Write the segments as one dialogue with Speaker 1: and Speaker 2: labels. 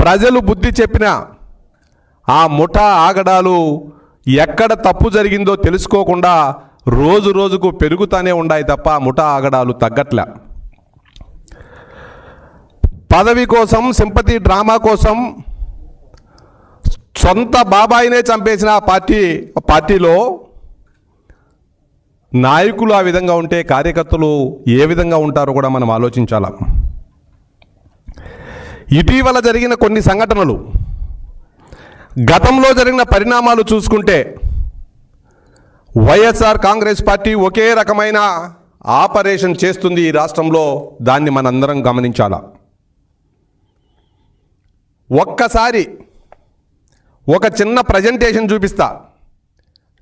Speaker 1: ప్రజలు బుద్ధి చెప్పిన ఆ ముఠా ఆగడాలు ఎక్కడ తప్పు జరిగిందో తెలుసుకోకుండా రోజు రోజుకు పెరుగుతూనే ఉన్నాయి తప్ప ముఠా ఆగడాలు తగ్గట్లే. పదవి కోసం, సింపతి డ్రామా కోసం సొంత బాబాయినే చంపేసిన పార్టీలో నాయకులు ఆ విధంగా ఉంటే కార్యకర్తలు ఏ విధంగా ఉంటారో కూడా మనం ఆలోచించాలి. ఇటీవల జరిగిన కొన్ని సంఘటనలు, గతంలో జరిగిన పరిణామాలు చూసుకుంటే వైఎస్ఆర్ కాంగ్రెస్ పార్టీ ఒకే రకమైన ఆపరేషన్ చేస్తుంది ఈ రాష్ట్రంలో. దాన్ని మనందరం గమనించాలా. ఒక్కసారి ఒక చిన్న ప్రజెంటేషన్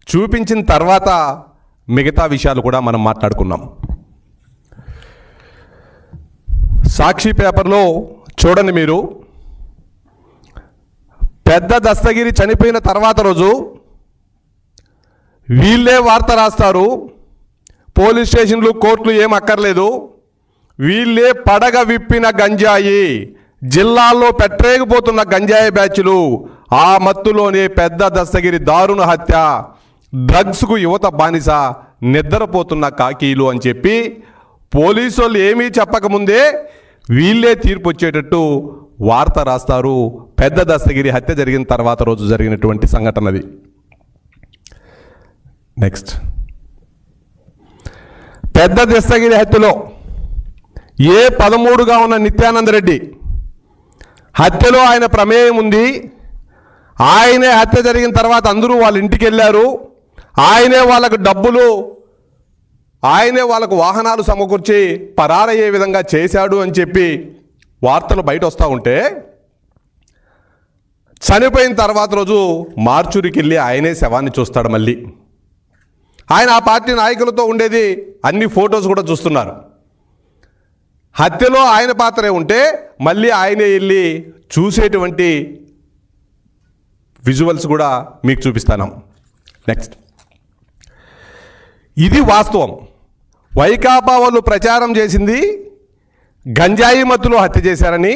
Speaker 1: చూపించిన తర్వాత మిగతా విషయాలు కూడా మనం మాట్లాడుకున్నాం. సాక్షి పేపర్లో చూడండి మీరు, పెద్ద దస్తగిరి చనిపోయిన తర్వాత రోజు వీళ్ళే వార్త రాస్తారు. పోలీస్ స్టేషన్లు, కోర్టులు ఏం అక్కర్లేదు, వీళ్ళే పడగ విప్పిన గంజాయి, జిల్లాల్లో పెట్టరేగిపోతున్న గంజాయి బ్యాచ్లు, ఆ మత్తులోనే పెద్ద దస్తగిరి దారుణ హత్య, డ్రగ్స్కు యువత బానిస, నిద్రపోతున్న కాకీలు అని చెప్పి పోలీసు వాళ్ళు ఏమీ చెప్పకముందే వీళ్ళే తీర్పు వచ్చేటట్టు వార్త రాస్తారు. పెద్ద దస్తగిరి హత్య జరిగిన తర్వాత రోజు జరిగినటువంటి సంఘటనది. నెక్స్ట్, పెద్ద దస్తగిరి హత్యలో A13గా ఉన్న నిత్యానంద రెడ్డి హత్యలో ఆయన ప్రమేయం ఉంది. ఆయనే హత్య జరిగిన తర్వాత అందరూ వాళ్ళ ఇంటికి వెళ్ళారు. ఆయనే వాళ్ళకు డబ్బులు, ఆయనే వాళ్ళకు వాహనాలు సమకూర్చి పరారయ్యే విధంగా చేశాడు అని చెప్పి వార్తలు బయట వస్తూ ఉంటే, చనిపోయిన తర్వాత రోజు మార్చురికి వెళ్ళి ఆయనే శవాన్ని చూస్తాడు. మళ్ళీ ఆయన ఆ పార్టీ నాయకులతో ఉండేది, అన్ని ఫొటోస్ కూడా చూస్తున్నారు. హత్యలో ఆయన పాత్రే ఉంటే మళ్ళీ ఆయనే వెళ్ళి చూసేటువంటి విజువల్స్ కూడా మీకు చూపిస్తాను. నెక్స్ట్, ఇది వాస్తవం. వైకాపా వాళ్ళు ప్రచారం చేసింది గంజాయి మత్తులో హత్య చేశారని,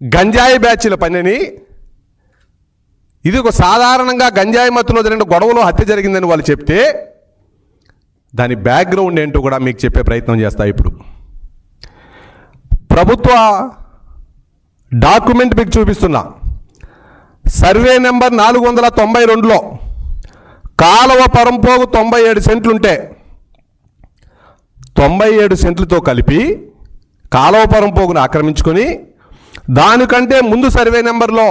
Speaker 1: గంజాయి బ్యాచ్ల పనిని. ఇది ఒక సాధారణంగా గంజాయి మత్తులో జరిగిన గొడవలో హత్య జరిగిందని వాళ్ళు చెప్తే, దాని బ్యాక్గ్రౌండ్ ఏంటో కూడా మీకు చెప్పే ప్రయత్నం చేస్తా. ఇప్పుడు ప్రభుత్వ డాక్యుమెంట్ మీకు చూపిస్తున్నా. సర్వే నెంబర్ 492లో కాలువ పరంపోగు 97 సెంట్లుంటే 97 సెంట్లతో కలిపి కాలువ పరంపోగును ఆక్రమించుకొని, దానికంటే ముందు సర్వే నెంబర్లో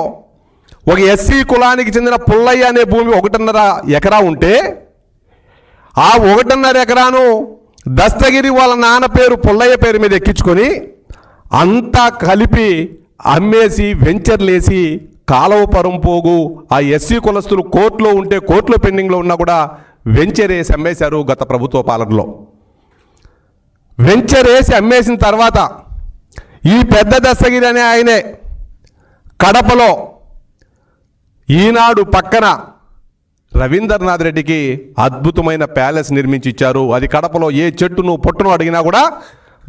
Speaker 1: ఒక ఎస్సీ కులానికి చెందిన పుల్లయ్య అనే భూమి 1.5 ఎకరా ఉంటే, ఆ 1.5 ఎకరాను దస్తగిరి వాళ్ళ నాన్న పేరు పుల్లయ్య పేరు మీద ఎక్కించుకొని అంతా కలిపి అమ్మేసి వెంచర్లేసి కాలువ పరంపోగు ఆ ఎస్సీ కులస్తులు కోర్టులో ఉంటే, కోర్టులో పెండింగ్లో ఉన్నా కూడా వెంచర్ వేసి అమ్మేశారు గత ప్రభుత్వ పాలనలో. వెంచర్ వేసి అమ్మేసిన తర్వాత ఈ పెద్ద దస్తగిరి అనే ఆయనే కడపలో ఈనాడు పక్కన రవీంద్రనాథ్ రెడ్డికి అద్భుతమైన ప్యాలెస్ నిర్మించి ఇచ్చారు. అది కడపలో ఏ చెట్టును పొట్టును అడిగినా కూడా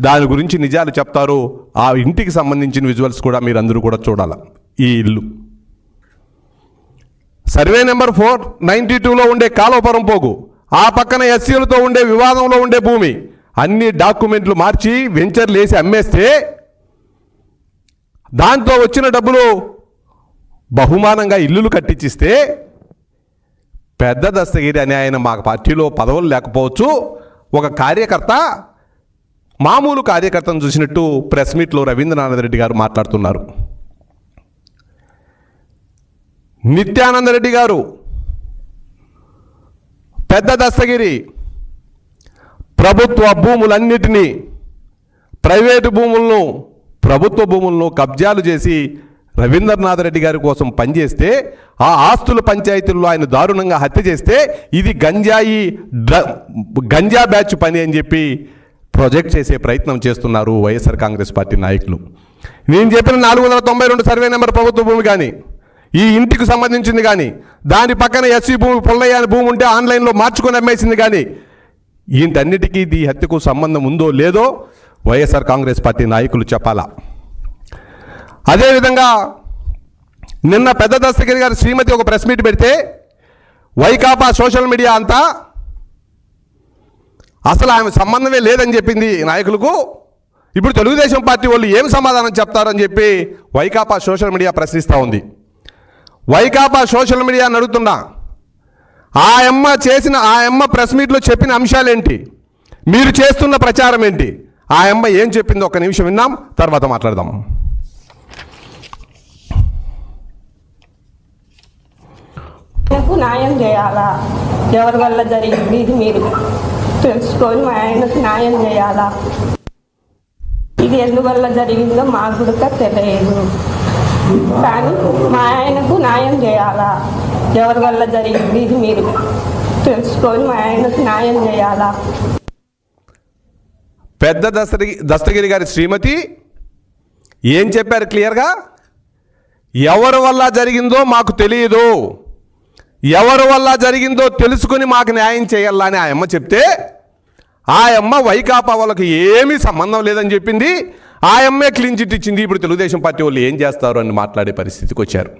Speaker 1: దాని గురించి నిజాలు చెప్తారు. ఆ ఇంటికి సంబంధించిన విజువల్స్ కూడా మీరందరూ కూడా చూడాలి. ఈ ఇల్లు సర్వే నెంబర్ 492లో ఉండే కాలువపురం పోగు, ఆ పక్కన ఎస్సీలతో ఉండే వివాదంలో ఉండే భూమి, అన్ని డాక్యుమెంట్లు మార్చి వెంచర్లు వేసి అమ్మేస్తే దాంతో వచ్చిన డబ్బులు బహుమానంగా ఇల్లులు కట్టించిస్తే, పెద్ద దస్తగిరి అనే ఆయన మా పార్టీలో పదవులు లేకపోవచ్చు, ఒక కార్యకర్త, మామూలు కార్యకర్తను చూసినట్టు ప్రెస్ మీట్లో రవీంద్రనాథ్ రెడ్డి గారు మాట్లాడుతున్నారు. నిత్యానంద రెడ్డి గారు, పెద్ద దస్తగిరి ప్రభుత్వ భూములన్నిటినీ, ప్రైవేటు భూములను, ప్రభుత్వ భూములను కబ్జాలు చేసి రవీంద్రనాథ్ రెడ్డి గారి కోసం పనిచేస్తే, ఆ ఆస్తుల పంచాయతీల్లో ఆయన దారుణంగా హత్య చేస్తే, ఇది గంజా బ్యాచ్ పని అని చెప్పి ప్రొజెక్ట్ చేసే ప్రయత్నం చేస్తున్నారు వైఎస్ఆర్ కాంగ్రెస్ పార్టీ నాయకులు. నేను చెప్పిన 492 సర్వే నెంబర్ ప్రభుత్వ భూమి కానీ, ఈ ఇంటికి సంబంధించింది కానీ, దాని పక్కన ఎస్సీ భూమి పుల్లయ్య అనే భూమి ఉంటే ఆన్లైన్లో మార్చుకొని అమ్మేసింది కానీ, వీటన్నిటికీ ఈ హత్యకు సంబంధం ఉందో లేదో వైఎస్ఆర్ కాంగ్రెస్ పార్టీ నాయకులు చెప్పాలా. అదేవిధంగా నిన్న పెద్ద దస్తగిరి గారు శ్రీమతి ఒక ప్రెస్ మీట్ పెడితే వైకాపా సోషల్ మీడియా అంతా అసలు ఆమె సంబంధమే లేదని చెప్పింది నాయకులకు. ఇప్పుడు తెలుగుదేశం పార్టీ వాళ్ళు ఏం సమాధానం చెప్తారని చెప్పి వైకాపా సోషల్ మీడియా ప్రశ్నిస్తూ ఉంది. వైకాపా సోషల్ మీడియా అడుగుతున్నా, ఆ అమ్మ ప్రెస్ మీట్లో చెప్పిన అంశాలేంటి, మీరు చేస్తున్న ప్రచారం ఏంటి, ఆ అమ్మ ఏం చెప్పిందో ఒక నిమిషం విన్నాం, తర్వాత మాట్లాడదాం.
Speaker 2: ఆయనకు న్యాయం చేయాలా, ఎవరి వల్ల జరిగింది ఇది మీరు తెలుసుకొని మా ఆయనకు న్యాయం చేయాలా, ఇది ఎందువల్ల జరిగిందో మాకు కూడా తెలియదు, కానీ మా ఆయనకు న్యాయం చేయాలా, ఎవరి వల్ల జరిగింది ఇది మీరు తెలుసుకొని మా ఆయనకు న్యాయం చేయాలా.
Speaker 1: పెద్ద దస్తగిరి గారి శ్రీమతి ఏం చెప్పారు క్లియర్గా? ఎవరి వల్ల జరిగిందో మాకు తెలియదు, ఎవరి వల్ల జరిగిందో తెలుసుకుని మాకు న్యాయం చేయాలా అని ఆ అమ్మ చెప్తే, ఆ అమ్మ వైకాపా వాళ్ళకి ఏమీ సంబంధం లేదని చెప్పింది. ఆ అమ్మే క్లీన్ చిట్ ఇచ్చింది. ఇప్పుడు తెలుగుదేశం పార్టీ వాళ్ళు ఏం చేస్తారు అని మాట్లాడే పరిస్థితికి వచ్చారు.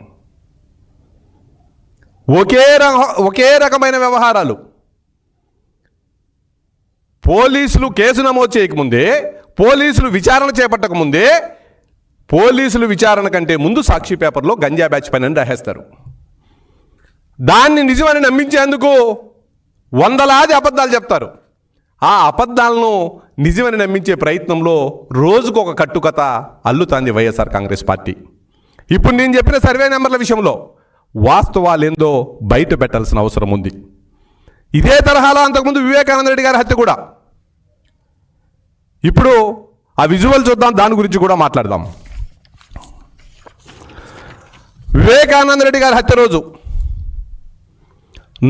Speaker 1: ఒకే రకమైన వ్యవహారాలు. పోలీసులు కేసు నమోదు చేయకముందే, పోలీసులు విచారణ చేపట్టకముందే, పోలీసులు విచారణ కంటే ముందు సాక్షి పేపర్లో గంజా బ్యాచ్ పని అని రాసేస్తారు. దాన్ని నిజమని నమ్మించేందుకు వందలాది అబద్ధాలు చెప్తారు. ఆ అబద్ధాలను నిజమని నమ్మించే ప్రయత్నంలో రోజుకు ఒక కట్టుకథ అల్లుతాంది వైఎస్ఆర్ కాంగ్రెస్ పార్టీ. ఇప్పుడు నేను చెప్పిన సర్వే నెంబర్ల విషయంలో వాస్తవాలేందో బయట పెట్టాల్సిన అవసరం ఉంది. ఇదే తరహాలో అంతకుముందు వివేకానంద రెడ్డి గారి హత్య కూడా. ఇప్పుడు ఆ విజువల్ చూద్దాం, దాని గురించి కూడా మాట్లాడదాం. వివేకానంద రెడ్డి గారి హత్య రోజు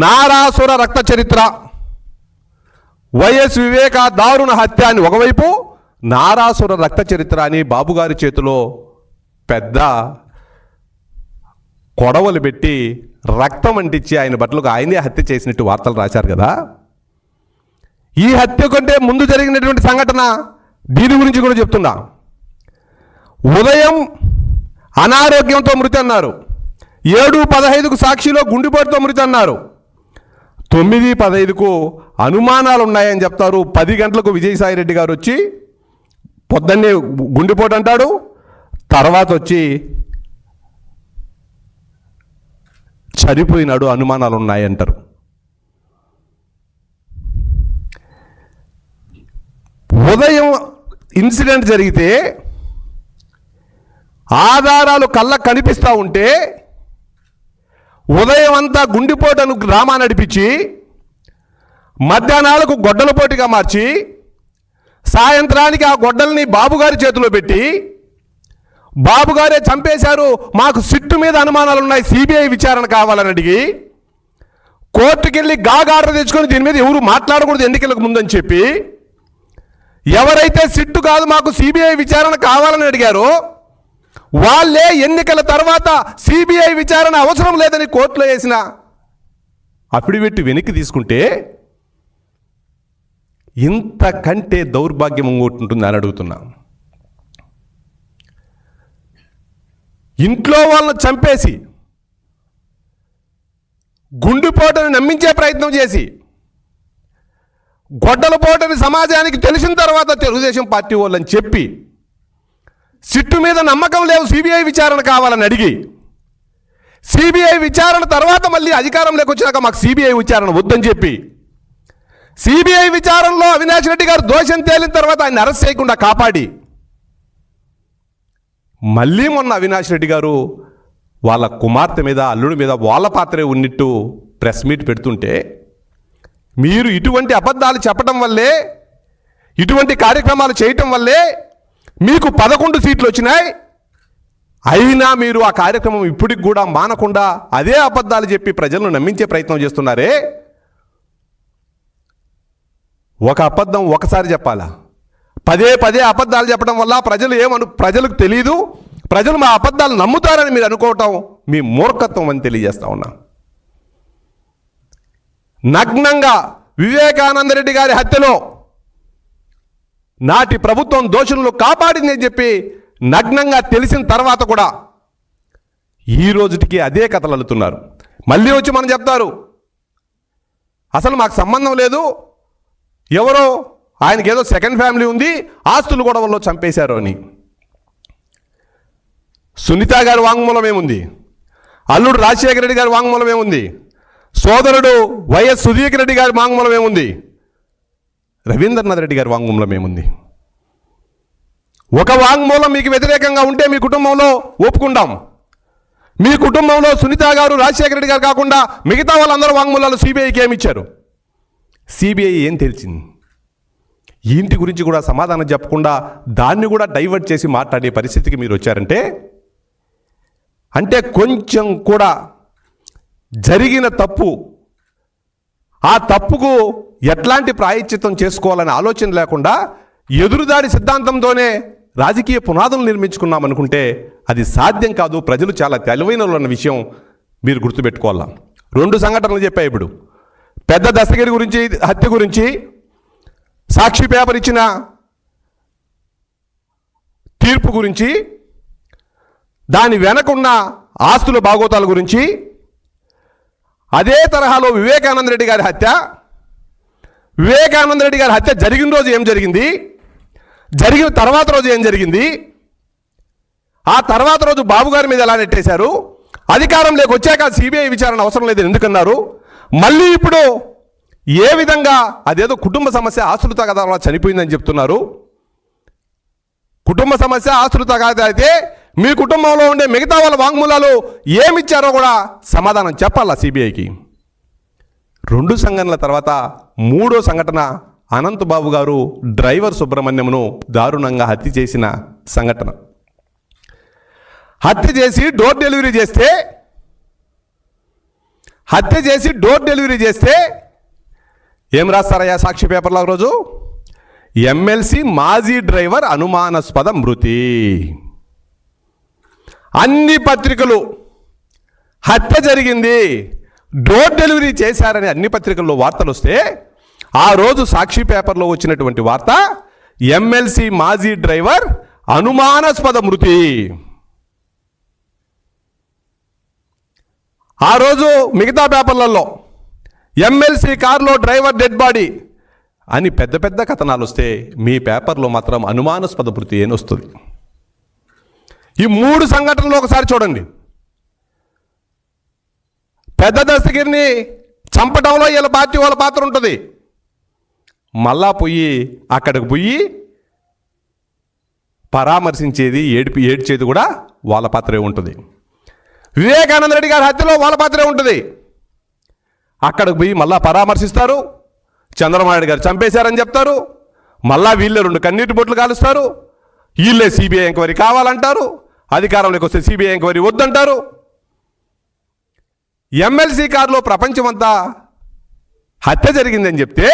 Speaker 1: నారాసుర రక్త చరిత్ర, వైఎస్ వివేక దారుణ హత్య అని ఒకవైపు, నారాసుర రక్త చరిత్ర అని బాబుగారి చేతిలో పెద్ద కొడవలు పెట్టి రక్తం అంటించి ఆయన బట్టలకు ఆయనే హత్య చేసినట్టు వార్తలు రాశారు కదా. ఈ హత్య కంటే ముందు జరిగినటువంటి సంఘటన దీని గురించి కూడా చెప్తున్నా. ఉదయం అనారోగ్యంతో మృతి అన్నారు, 7:15కు సాక్షిలో గుండెపోటుతో మృతి అన్నారు, 9:15కు అనుమానాలు ఉన్నాయని చెప్తారు. 10 గంటలకు విజయసాయిరెడ్డి గారు వచ్చి పొద్దున్నే గుండెపోటు అంటాడు, తర్వాత వచ్చి చనిపోయినాడు, అనుమానాలు ఉన్నాయంటారు. ఉదయం ఇన్సిడెంట్ జరిగితే ఆధారాలు కళ్ళకు కనిపిస్తూ ఉంటే ఉదయం అంతా గుండెపోటను డ్రామా నడిపించి మధ్యాహ్నాలకు గొడ్డల పోటీగా మార్చి సాయంత్రానికి ఆ గొడ్డల్ని బాబుగారి చేతిలో పెట్టి, బాబుగారే చంపేశారు, మాకు సిట్టు మీద అనుమానాలు ఉన్నాయి, సిబిఐ విచారణ కావాలని అడిగి కోర్టుకెళ్ళి గాగార్డర్ తెచ్చుకొని దీని మీద ఎవరు మాట్లాడకూడదు ఎన్నికలకు ముందని చెప్పి, ఎవరైతే సిట్టు కాదు మాకు సిబిఐ విచారణ కావాలని అడిగారో వాళ్ళే ఎన్నికల తర్వాత సిబిఐ విచారణ అవసరం లేదని కోర్టులో వేసిన అఫిడవిట్ వెనక్కి తీసుకుంటే ఇంతకంటే దౌర్భాగ్యం ఉంటుందని అని అడుగుతున్నా. ఇంట్లో వాళ్ళని చంపేసి గుండెపోటుని నమ్మించే ప్రయత్నం చేసి గొడ్డలపోటని సమాజానికి తెలిసిన తర్వాత తెలుగుదేశం పార్టీ వాళ్ళని చెప్పి సిట్టు మీద నమ్మకం లేవు, సిబిఐ విచారణ కావాలని అడిగి, సిబిఐ విచారణ తర్వాత మళ్ళీ అధికారంలోకి వచ్చినాక మాకు సిబిఐ విచారణ వద్దని చెప్పి, సిబిఐ విచారణలో అవినాష్ రెడ్డి గారు దోషం తేలిన తర్వాత ఆయన అరెస్ట్ చేయకుండా కాపాడి, మళ్ళీ మొన్న అవినాష్ రెడ్డి గారు వాళ్ళ కుమార్తె మీద అల్లుడి మీద వాళ్ళ పాత్రే ఉన్నట్టు ప్రెస్ మీట్ పెడుతుంటే, మీరు ఇటువంటి అబద్ధాలు చెప్పడం వల్లే, ఇటువంటి కార్యక్రమాలు చేయటం వల్లే మీకు 11 సీట్లు వచ్చినాయి. అయినా మీరు ఆ కార్యక్రమం ఇప్పటికి కూడా మానకుండా అదే అబద్ధాలు చెప్పి ప్రజలను నమ్మించే ప్రయత్నం చేస్తున్నారే. ఒక అబద్ధం ఒకసారి చెప్పాలా? పదే పదే అబద్ధాలు చెప్పడం వల్ల ప్రజలకు తెలియదు, ప్రజలు మా అబద్ధాలు నమ్ముతారని మీరు అనుకోవటం మీ మూర్ఖత్వం అని తెలియజేస్తా ఉన్నా. నగ్నంగా వివేకానంద రెడ్డి గారి హత్యలో నాటి ప్రభుత్వం దోషులను కాపాడిందని చెప్పి నగ్నంగా తెలిసిన తర్వాత కూడా ఈ రోజుటికి అదే కథలు అల్లుతున్నారు. మళ్ళీ వచ్చి మనం చెప్తారు అసలు మాకు సంబంధం లేదు, ఎవరో ఆయనకి ఏదో సెకండ్ ఫ్యామిలీ ఉంది, ఆస్తులు గొడవల్లో చంపేశారు అని. సునీత గారి వాంగ్మూలం ఏముంది? అల్లుడు రాజశేఖర రెడ్డి గారి వాంగ్మూలం ఏముంది? సోదరుడు వైఎస్ సుధీర్ రెడ్డి గారి వాంగ్మూలం ఏముంది? రవీంద్రనాథ్ రెడ్డి గారి వాంగ్మూలం ఏముంది? ఒక వాంగ్మూలం మీకు వ్యతిరేకంగా ఉంటే మీ కుటుంబంలో ఒప్పుకుంటాం. మీ కుటుంబంలో సునీత గారు రాజశేఖర రెడ్డి గారు కాకుండా మిగతా వాళ్ళందరూ వాంగ్మూలాలు సిబిఐకి ఏమి ఇచ్చారు? సిబిఐ ఏం తెలిసింది? ఇంటి గురించి కూడా సమాధానం చెప్పకుండా దాన్ని కూడా డైవర్ట్ చేసి మాట్లాడే పరిస్థితికి మీరు వచ్చారంటే, అంటే కొంచెం కూడా జరిగిన తప్పు, ఆ తప్పుకు ఎట్లాంటి ప్రాయశ్చిత్తం చేసుకోవాలనే ఆలోచన లేకుండా ఎదురుదాడి సిద్ధాంతంతోనే రాజకీయ పునాదులు నిర్మించుకున్నాం అనుకుంటే అది సాధ్యం కాదు. ప్రజలు చాలా తెలివైన వాళ్ళు అన్న విషయం మీరు గుర్తుపెట్టుకోవాలా. 2 సంఘటనలు చెప్పాయి. ఇప్పుడు పెద్ద దస్తగిరి గురించి, హత్య గురించి సాక్షి పేపర్ ఇచ్చిన తీర్పు గురించి, దాని వెనకున్న ఆస్తుల బాగోతాల గురించి, అదే తరహాలో వివేకానంద రెడ్డి గారి హత్య, వివేకానంద రెడ్డి గారి హత్య జరిగిన రోజు ఏం జరిగింది, జరిగిన తర్వాత రోజు ఏం జరిగింది, ఆ తర్వాత రోజు బాబు గారి మీద ఎలా నెట్టేశారు, అధికారంలోకి వచ్చాక సిబిఐ విచారణ అవసరం లేదని ఎందుకన్నారు, మళ్ళీ ఇప్పుడు ఏ విధంగా అదేదో కుటుంబ సమస్య ఆస్తుల తగాదాల చనిపోయిందని చెప్తున్నారు. కుటుంబ సమస్య ఆస్తుల తగాదా అయితే మీ కుటుంబంలో ఉండే మిగతా వాళ్ళ వాంగ్మూలాలు ఏమిచ్చారో కూడా సమాధానం చెప్పాలా సిబిఐకి. 2 సంఘటనల తర్వాత 3వ సంఘటన అనంతబాబు గారు డ్రైవర్ సుబ్రహ్మణ్యంను దారుణంగా హత్య చేసిన సంఘటన. హత్య చేసి డోర్ డెలివరీ చేస్తే ఏం రాస్తారయ్యా సాక్షి పేపర్లో రోజు? ఎమ్మెల్సీ మాజీ డ్రైవర్ అనుమానాస్పద మృతి. అన్ని పత్రికలు హత్య జరిగింది, డోర్ డెలివరీ చేశారని అన్ని పత్రికల్లో వార్తలు వస్తే, ఆ రోజు సాక్షి పేపర్లో వచ్చినటువంటి వార్త ఎమ్మెల్సీ మాజీ డ్రైవర్ అనుమానాస్పద మృతి. ఆ రోజు మిగతా పేపర్లలో ఎమ్మెల్సీ కారులో డ్రైవర్ డెడ్ బాడీ అని పెద్ద పెద్ద కథనాలు వస్తే, మీ పేపర్లో మాత్రం అనుమానాస్పద మృతి అని వస్తుంది. ఈ 3 సంఘటనలు ఒకసారి చూడండి. పెద్ద దస్తగిరిని చంపడంలో వీళ్ళ పార్టీ వాళ్ళ పాత్ర ఉంటుంది. మళ్ళా అక్కడికి పోయి పరామర్శించేది, ఏడ్చేది కూడా వాళ్ళ పాత్రే ఉంటుంది. వివేకానంద రెడ్డి గారి హత్యలో వాళ్ళ పాత్రే ఉంటుంది. అక్కడికి పోయి మళ్ళా పరామర్శిస్తారు, చంద్రబాబు నాయుడు గారు చంపేశారని చెప్తారు, మళ్ళా వీళ్ళే 2 కన్నీటి బొట్లు కాలుస్తారు, వీళ్ళే సిబిఐ ఎంక్వైరీ కావాలంటారు, అధికారంలోకి వస్తే సిబిఐ ఎంక్వైరీ వద్దంటారు. ఎమ్మెల్సీ కారులో ప్రపంచమంతా హత్య జరిగిందని చెప్తే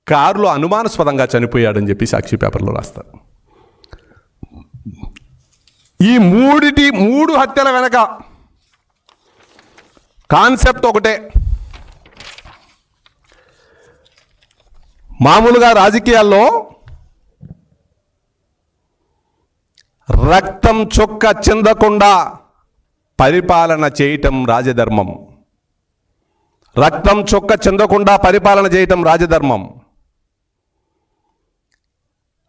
Speaker 1: కారులో అనుమానాస్పదంగా చనిపోయాడని చెప్పి సాక్షి పేపర్లో రాస్తారు. ఈ 3 హత్యల వెనక కాన్సెప్ట్ ఒకటే. మామూలుగా రాజకీయాల్లో రక్తం చొక్క చిందకుండా పరిపాలన చేయటం రాజధర్మం. రక్తం చొక్క చిందకుండా పరిపాలన చేయటం రాజధర్మం.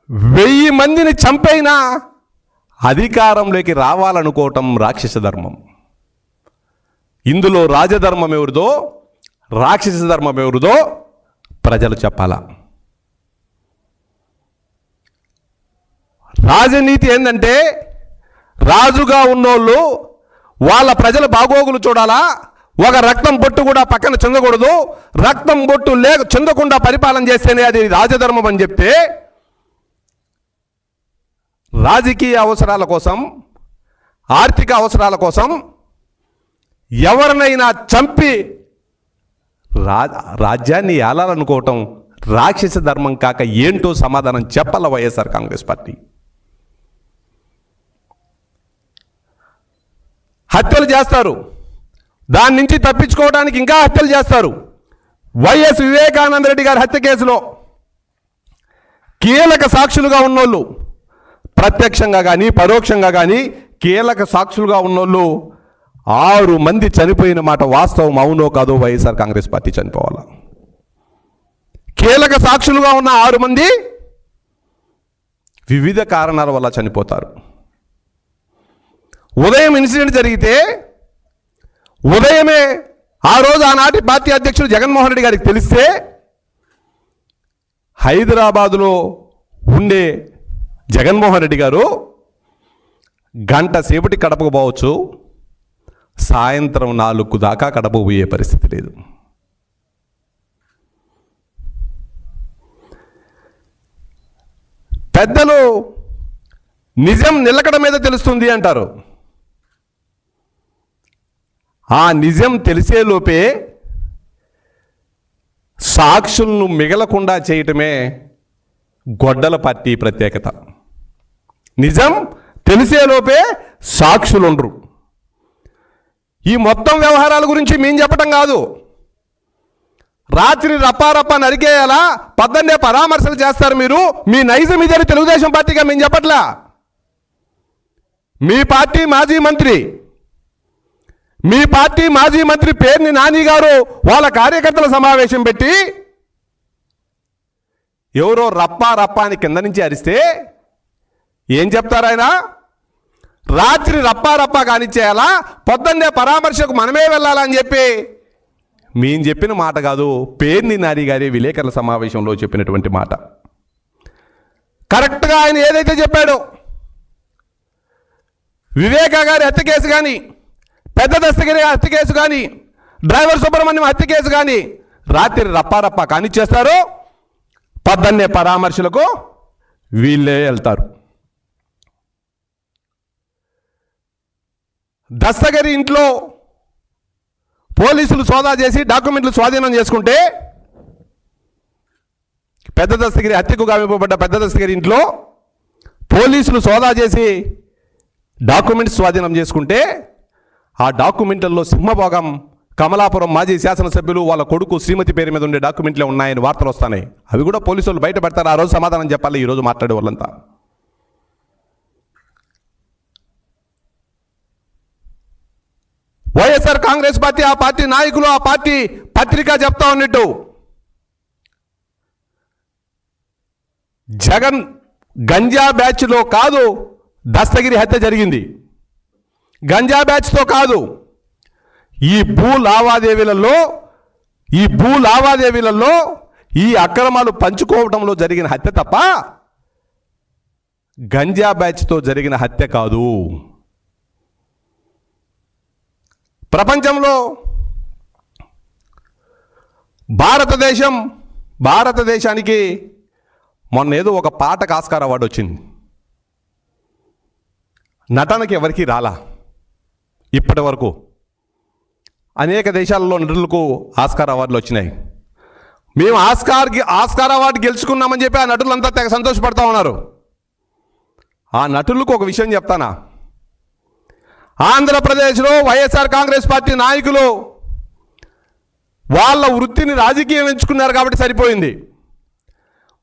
Speaker 1: 1000 మందిని చంపైనా అధికారంలోకి రావాలనుకోవటం రాక్షస ధర్మం. ఇందులో రాజధర్మం ఎవరిదో, రాక్షస ధర్మం ఎవరిదో ప్రజలు చెప్పాలా. రాజనీతి ఏంటంటే, రాజుగా ఉన్నోళ్ళు వాళ్ళ ప్రజల బాగోగులు చూడాలా, ఒక రక్తం బొట్టు కూడా పక్కన చెందకూడదు, రక్తం బొట్టు చెందకుండా పరిపాలన చేస్తేనే అది రాజధర్మం అని చెప్తే, రాజకీయ అవసరాల కోసం, ఆర్థిక అవసరాల కోసం ఎవరినైనా చంపి రాజ్యాన్ని ఏలాలనుకోవటం రాక్షస ధర్మం కాక ఏంటో సమాధానం చెప్పాల వైఎస్ఆర్ కాంగ్రెస్ పార్టీ. హత్యలు చేస్తారు, దాని నుంచి తప్పించుకోవడానికి ఇంకా హత్యలు చేస్తారు. వైఎస్ వివేకానంద రెడ్డి గారి హత్య కేసులో కీలక సాక్షులుగా ఉన్నోళ్ళు, ప్రత్యక్షంగా కానీ పరోక్షంగా కానీ కీలక సాక్షులుగా ఉన్నోళ్ళు 6 మంది చనిపోయిన మాట వాస్తవం అవునో కాదో వైఎస్ఆర్ కాంగ్రెస్ పార్టీ చనిపోవాలా? కీలక సాక్షులుగా ఉన్న 6 మంది వివిధ కారణాల వల్ల చనిపోతారు. ఉదయం ఇన్సిడెంట్ జరిగితే ఉదయమే ఆ రోజు ఆనాటి పార్టీ అధ్యక్షుడు జగన్మోహన్ రెడ్డి గారికి తెలిస్తే హైదరాబాదులో ఉండే జగన్మోహన్ రెడ్డి గారు గంట సేపటి కడపకు పోవచ్చు, సాయంత్రం 4 దాకా కడపకు పోయే పరిస్థితి లేదు. పెద్దలు నిజం నిలకడ మీద తెలుస్తుంది అంటారు. ఆ నిజం తెలిసేలోపే సాక్షులను మిగలకుండా చేయటమే గొడ్డల పార్టీ ప్రత్యేకత. నిజం తెలిసేలోపే సాక్షులుండరు. ఈ మొత్తం వ్యవహారాల గురించి మేము చెప్పటం కాదు. రాత్రి రప్పారప్ప నరికేయాలా, పద్దన్నే పరామర్శలు చేస్తారు మీరు, మీ నైజం ఇదని తెలుగుదేశం పార్టీగా మేము చెప్పట్లా. మీ పార్టీ మాజీ మంత్రి పేర్ని నాని గారు వాళ్ళ కార్యకర్తల సమావేశం పెట్టి ఎవరో రప్పా అని కింద నుంచి అరిస్తే ఏం చెప్తారు ఆయన? రాత్రి రప్పా కానిచ్చేయాలా, పొద్దున్నే పరామర్శకు మనమే వెళ్ళాలని చెప్పి మేము చెప్పిన మాట కాదు, పేర్ని నాని గారి విలేకరుల సమావేశంలో చెప్పినటువంటి మాట. కరెక్ట్గా ఆయన ఏదైతే చెప్పాడో, వివేక గారి హత్య కేసు కానీ, పెద్ద దస్తగిరి హత్య కేసు కానీ, డ్రైవర్ సుబ్రహ్మణ్యం హత్య కేసు కానీ రాత్రి రప్పా కానిచ్చేస్తారు, పొద్దున్నే పరామర్శలకు వీళ్ళే వెళ్తారు. దస్తగిరి ఇంట్లో పోలీసులు సోదా చేసి డాక్యుమెంట్లు స్వాధీనం చేసుకుంటే, పెద్ద దస్తగిరి హత్యకు గావింపబడ్డ పెద్ద దస్తగిరి ఇంట్లో పోలీసులు సోదా చేసి డాక్యుమెంట్స్ స్వాధీనం చేసుకుంటే, ఆ డాక్యుమెంట్లలో సింహభోగం కమలాపురం మాజీ శాసనసభ్యులు వాళ్ళ కొడుకు శ్రీమతి పేరు మీద ఉండే డాక్యుమెంట్లే ఉన్నాయని వార్తలు వస్తున్నాయి. అవి కూడా పోలీసులు బయట పెడతారు. ఆ రోజు సమాధానం చెప్పాలి. ఈరోజు మాట్లాడే వాళ్ళంతా వైఎస్ఆర్ కాంగ్రెస్ పార్టీ, ఆ పార్టీ నాయకులు, ఆ పార్టీ పత్రిక చెప్తా ఉన్నట్టు జగన్ గంజా బ్యాచ్లో కాదు దస్తగిరి హత్య జరిగింది. గంజా బ్యాచ్తో కాదు. ఈ భూ లావాదేవీలలో ఈ అక్రమాలు పంచుకోవడంలో జరిగిన హత్య తప్ప గంజా బ్యాచ్తో జరిగిన హత్య కాదు. ప్రపంచంలో భారతదేశానికి మొన్న ఏదో ఒక పాటకు ఆస్కార్ అవార్డు వచ్చింది. నటనకి ఎవరికి రాలా ఇప్పటి వరకు. అనేక దేశాలలో నటులకు ఆస్కార్ అవార్డులు వచ్చినాయి. మేము ఆస్కార్ అవార్డు గెలుచుకున్నామని చెప్పి ఆ నటులంతా తెగ సంతోషపడతా ఉన్నారు. ఆ నటులకు ఒక విషయం చెప్తానా, ఆంధ్రప్రదేశ్లో వైఎస్ఆర్ కాంగ్రెస్ పార్టీ నాయకులు వాళ్ళ వృత్తిని రాజకీయం ఎంచుకున్నారు కాబట్టి సరిపోయింది.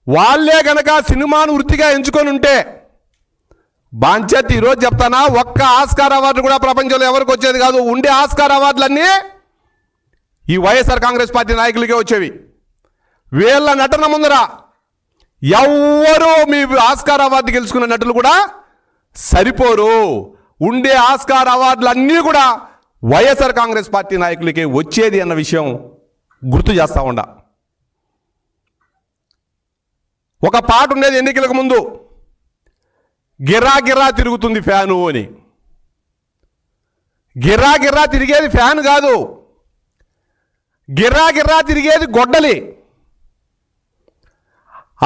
Speaker 1: వాళ్ళే గనక సినిమాను వృత్తిగా ఎంచుకొని ఉంటే బాంచేతి ఈరోజు చెప్తానా, ఒక్క ఆస్కార్ అవార్డు కూడా ప్రపంచంలో ఎవరికి వచ్చేది కాదు. ఉండే ఆస్కార్ అవార్డులన్నీ ఈ వైఎస్ఆర్ కాంగ్రెస్ పార్టీ నాయకులకే వచ్చేవి. వీళ్ళ నటన ముందర ఎవ్వరూ మీ ఆస్కార్ అవార్డు గెలుచుకున్న నటులు కూడా సరిపోరు. ఉండే ఆస్కార్ అవార్డులన్నీ కూడా వైఎస్ఆర్ కాంగ్రెస్ పార్టీ నాయకులకే వచ్చేది అన్న విషయం గుర్తు చేస్తా ఉండా. ఒక పాట ఉండేది ఎన్నికలకు ముందు, గిర్రా గిర్రా తిరుగుతుంది ఫ్యాను అని. గిర్రా గిర్రా తిరిగేది ఫ్యాన్ కాదు, గిర్రా గిర్రా తిరిగేది గొడ్డలి.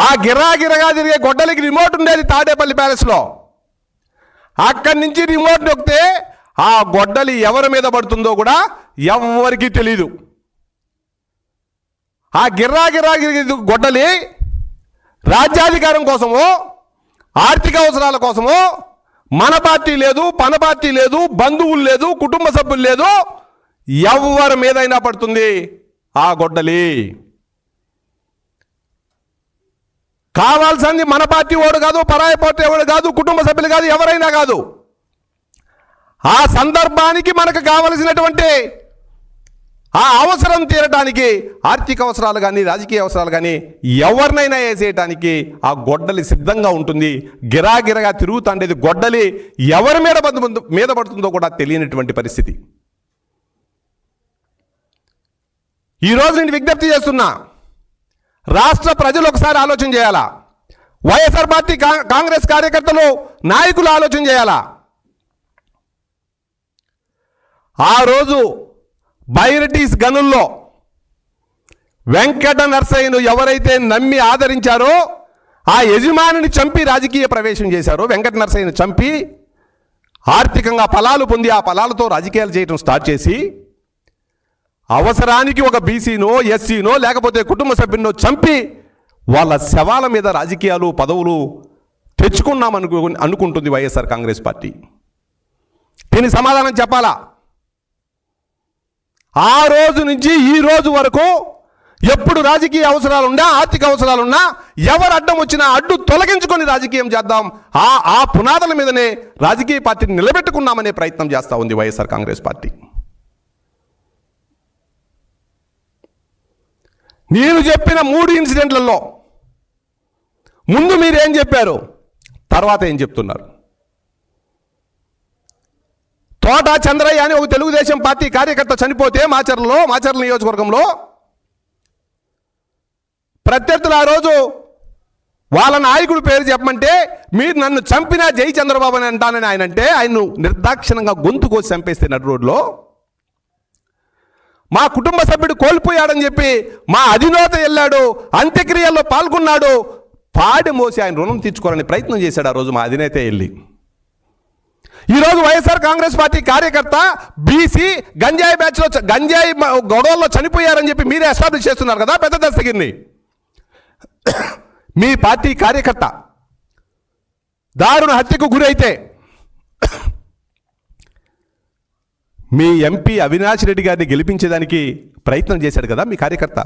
Speaker 1: ఆ గిర్రా గిర్రగా తిరిగే గొడ్డలికి రిమోట్ ఉండేది తాడేపల్లి ప్యాలెస్లో. అక్కడి నుంచి రిమోట్ నొక్కితే ఆ గొడ్డలి ఎవరి మీద పడుతుందో కూడా ఎవరికీ తెలీదు. ఆ గిర్రా గిర్రా గొడ్డలి రాజ్యాధికారం కోసమో, ఆర్థిక అవసరాల కోసమో మన పార్టీ లేదు, పన పార్టీ లేదు, బంధువులు లేదు, కుటుంబ సభ్యులు లేదు, ఎవరి మీదైనా పడుతుంది ఆ గొడ్డలి. కావాల్సింది మన పార్టీ వాడు కాదు, పరాయి పార్టీ వాడు కాదు, కుటుంబ సభ్యులు కాదు, ఎవరైనా కాదు. ఆ సందర్భానికి మనకు కావలసినటువంటి ఆ అవసరం తీరడానికి ఆర్థిక అవసరాలు కానీ రాజకీయ అవసరాలు కానీ ఎవరినైనా వేసేయటానికి ఆ గొడ్డలి సిద్ధంగా ఉంటుంది. గిరాగిరగా తిరుగుతుండేది గొడ్డలి ఎవరి మీద పడుతుందో కూడా తెలియనటువంటి పరిస్థితి. ఈరోజు నేను విజ్ఞప్తి చేస్తున్నా, రాష్ట్ర ప్రజలు ఒకసారి ఆలోచన చేయాలా, వైఎస్ఆర్ పార్టీ కాంగ్రెస్ కార్యకర్తలు నాయకులు ఆలోచన చేయాలా. ఆ రోజు బైరటీస్ గనుల్లో వెంకట నరసయ్యను ఎవరైతే నమ్మి ఆదరించారో ఆ యజమానిని చంపి రాజకీయ ప్రవేశం చేశారో, వెంకట నరసయ్యను చంపి ఆర్థికంగా ఫలాలు పొంది ఆ ఫలాలతో రాజకీయాలు చేయడం స్టార్ట్ చేసి అవసరానికి ఒక బీసీనో ఎస్సీనో లేకపోతే కుటుంబ సభ్యునో చంపి వాళ్ళ శవాల మీద రాజకీయాలు పదవులు అనుకుంటుంది వైఎస్ఆర్ కాంగ్రెస్ పార్టీ. దీనికి సమాధానం చెప్పాలా? ఆ రోజు నుంచి ఈ రోజు వరకు ఎప్పుడు రాజకీయ అవసరాలున్నా ఆర్థిక అవసరాలున్నా ఎవరు అడ్డం వచ్చినా అడ్డు తొలగించుకొని రాజకీయం చేద్దాం, ఆ పునాదుల మీదనే రాజకీయ పార్టీని నిలబెట్టుకున్నామనే ప్రయత్నం చేస్తూ ఉంది వైఎస్ఆర్ కాంగ్రెస్ పార్టీ. నేను చెప్పిన 3 ఇన్సిడెంట్లలో ముందు మీరేం చెప్పారు, తర్వాత ఏం చెప్తున్నారు? తోట చంద్రయ్య అని ఒక తెలుగుదేశం పార్టీ కార్యకర్త చనిపోతే మాచర్ల నియోజకవర్గంలో ప్రత్యర్థులు ఆ రోజు వాళ్ళ నాయకుడి పేరు చెప్పమంటే మీరు నన్ను చంపినా జై చంద్రబాబు అని అంటానని ఆయన అంటే ఆయన్ను నిర్దాక్షిణంగా గొంతు కోసి చంపేస్తే నడు రోడ్లో మా కుటుంబ సభ్యుడు కోల్పోయాడని చెప్పి మా అధినేత వెళ్ళాడు, అంత్యక్రియల్లో పాల్గొన్నాడు, పాడి మోసి ఆయన రుణం తీర్చుకోవాలని ప్రయత్నం చేశాడు ఆ రోజు మా అధినేత వెళ్ళి. ఈరోజు వైఎస్ఆర్ కాంగ్రెస్ పార్టీ కార్యకర్త బీసీ గంజాయి బ్యాచ్లో గంజాయి గొడవల్లో చనిపోయారని చెప్పి మీరే ఎస్టాబ్లిష్ చేస్తున్నారు కదా పెద్ద దస్తగిరిని. మీ పార్టీ కార్యకర్త దారుణ హత్యకు గురైతే మీ ఎంపీ అవినాష్ రెడ్డి గారిని గెలిపించేదానికి ప్రయత్నం చేశాడు కదా మీ కార్యకర్త.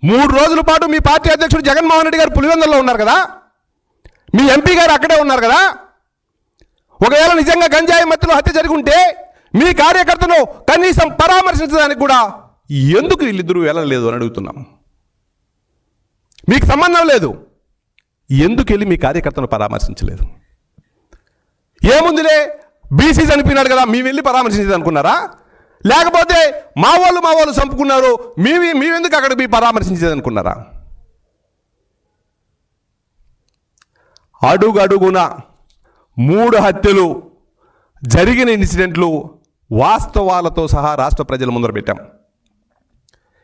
Speaker 1: 3 రోజుల పాటు మీ పార్టీ అధ్యక్షుడు జగన్మోహన్ రెడ్డి గారు పులివెందుల్లో ఉన్నారు కదా, మీ ఎంపీ గారు అక్కడే ఉన్నారు కదా. ఒకవేళ నిజంగా గంజాయి మత్తులో హత్య జరుగుంటే మీ కార్యకర్తను కనీసం పరామర్శించడానికి కూడా ఎందుకు వీళ్ళిద్దరూ వెళ్ళలేదు అని అడుగుతున్నాం. మీకు సంబంధం లేదు, ఎందుకు వెళ్ళి మీ కార్యకర్తను పరామర్శించలేదు? ఏముందిలే బీసీ చనిపోయినాడు కదా మేము వెళ్ళి పరామర్శించేది అనుకున్నారా? లేకపోతే మా వాళ్ళు చంపుకున్నారు మేమెందుకు అక్కడ మీ పరామర్శించేది అనుకున్నారా? అడుగడుగున 3 హత్యలు జరిగిన ఇన్సిడెంట్లు వాస్తవాలతో సహా రాష్ట్ర ప్రజల ముందర పెట్టాం.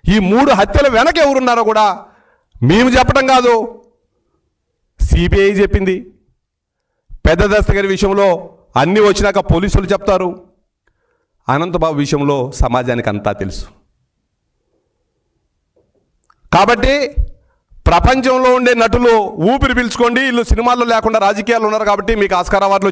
Speaker 1: ఈ 3 హత్యల వెనక ఎవరున్నారో కూడా మేము చెప్పడం కాదు, సిబిఐ చెప్పింది. పెద్ద దస్తగిరి విషయంలో అన్నీ వచ్చినాక పోలీసులు చెప్తారు. అనంతబాబు విషయంలో సమాజానికి అంతా తెలుసు. కాబట్టి ప్రపంచంలో ఉండే నటులు ఊపిరి పీల్చుకోండి, వీళ్ళు సినిమాల్లో లేకుండా రాజకీయాలు ఉన్నారు కాబట్టి మీకు ఆస్కార్ అవార్డులు